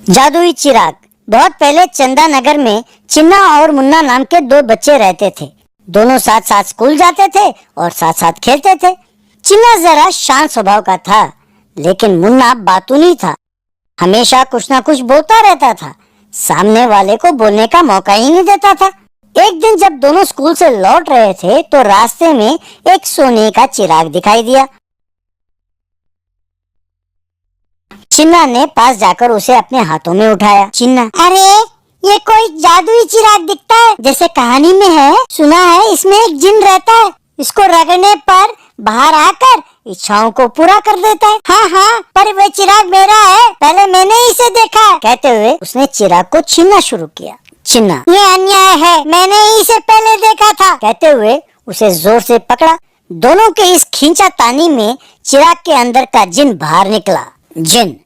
जादुई चिराग। बहुत पहले चंदा नगर में चिन्ना और मुन्ना नाम के दो बच्चे रहते थे। दोनों साथ साथ स्कूल जाते थे और साथ साथ खेलते थे। चिन्ना जरा शांत स्वभाव का था, लेकिन मुन्ना बातूनी था। हमेशा कुछ ना कुछ बोलता रहता था, सामने वाले को बोलने का मौका ही नहीं देता था। एक दिन जब दोनों स्कूल से लौट रहे थे तो रास्ते में एक सोने का चिराग दिखाई दिया। चिन्ना ने पास जाकर उसे अपने हाथों में उठाया। चिन्ना, अरे ये कोई जादुई चिराग दिखता है, जैसे कहानी में है। सुना है इसमें एक जिन रहता है, इसको रगड़ने पर बाहर आकर इच्छाओं को पूरा कर देता है। हाँ हाँ, पर वह चिराग मेरा है, पहले मैंने इसे देखा है। कहते हुए उसने चिराग को छीनना शुरू किया। चिन्ना, ये अन्याय है, मैंने ही इसे पहले देखा था। कहते हुए उसे जोर से पकड़ा। दोनों के इस खींचातानी में चिराग के अंदर का जिन बाहर निकला। जिन,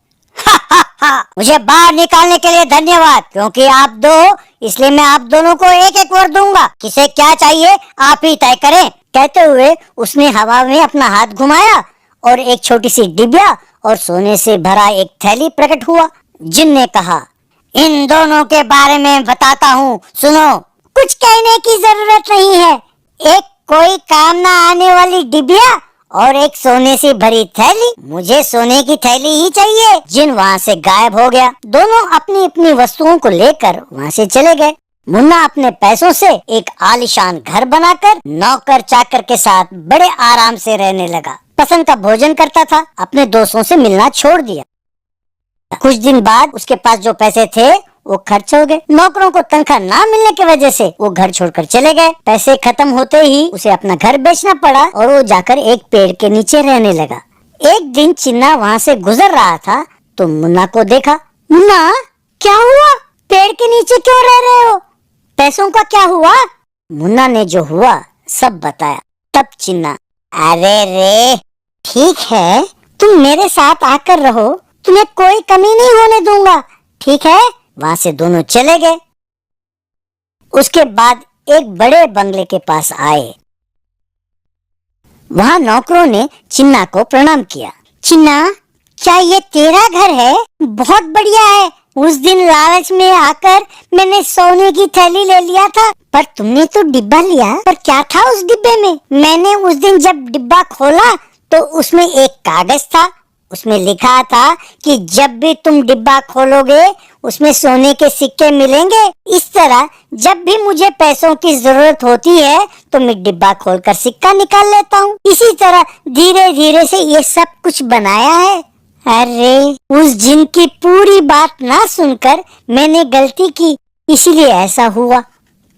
मुझे बाहर निकालने के लिए धन्यवाद, क्योंकि आप दो, इसलिए मैं आप दोनों को एक एक वर दूंगा। किसे क्या चाहिए आप ही तय करें। कहते हुए उसने हवा में अपना हाथ घुमाया और एक छोटी सी डिबिया और सोने से भरा एक थैली प्रकट हुआ। जिन ने कहा, इन दोनों के बारे में बताता हूँ, सुनो। कुछ कहने की जरूरत नहीं है, एक कोई काम ना आने वाली डिबिया और एक सोने से भरी थैली। मुझे सोने की थैली ही चाहिए। जिन वहाँ से गायब हो गया। दोनों अपनी अपनी वस्तुओं को लेकर वहाँ से चले गए। मुन्ना अपने पैसों से एक आलीशान घर बनाकर नौकर चाकर के साथ बड़े आराम से रहने लगा। पसंद का भोजन करता था, अपने दोस्तों से मिलना छोड़ दिया। कुछ दिन बाद उसके पास जो पैसे थे वो खर्च हो गए। नौकरों को तनख्वाह ना मिलने की वजह से वो घर छोड़कर चले गए। पैसे खत्म होते ही उसे अपना घर बेचना पड़ा और वो जाकर एक पेड़ के नीचे रहने लगा। एक दिन चिन्ना वहाँ से गुजर रहा था तो मुन्ना को देखा। मुन्ना, क्या हुआ? पेड़ के नीचे क्यों रह रहे हो? पैसों का क्या हुआ? मुन्ना ने जो हुआ सब बताया। तब चिन्ना, अरे रे, ठीक है, तुम मेरे साथ आकर रहो, तुम्हें कोई कमी नहीं होने दूंगा, ठीक है? वहाँ से दोनों चले गए। उसके बाद एक बड़े बंगले के पास आए। वहाँ नौकरों ने चिन्ना को प्रणाम किया। चिन्ना, क्या ये तेरा घर है? बहुत बढ़िया है। उस दिन लालच में आकर मैंने सोने की थैली ले लिया था, पर तुमने तो डिब्बा लिया। पर क्या था उस डिब्बे में? मैंने उस दिन जब डिब्बा खोला तो उसमें एक कागज था। उसमें लिखा था कि जब भी तुम डिब्बा खोलोगे उसमें सोने के सिक्के मिलेंगे। इस तरह जब भी मुझे पैसों की जरूरत होती है तो मैं डिब्बा खोलकर सिक्का निकाल लेता हूँ। इसी तरह धीरे धीरे से ये सब कुछ बनाया है। अरे, उस जिन की पूरी बात ना सुनकर मैंने गलती की, इसीलिए ऐसा हुआ।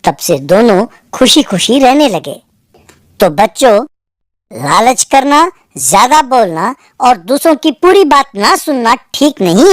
तब से दोनों खुशी खुशी रहने लगे। तो बच्चों, लालच करना, ज्यादा बोलना और दूसरों की पूरी बात ना सुनना ठीक नहीं है।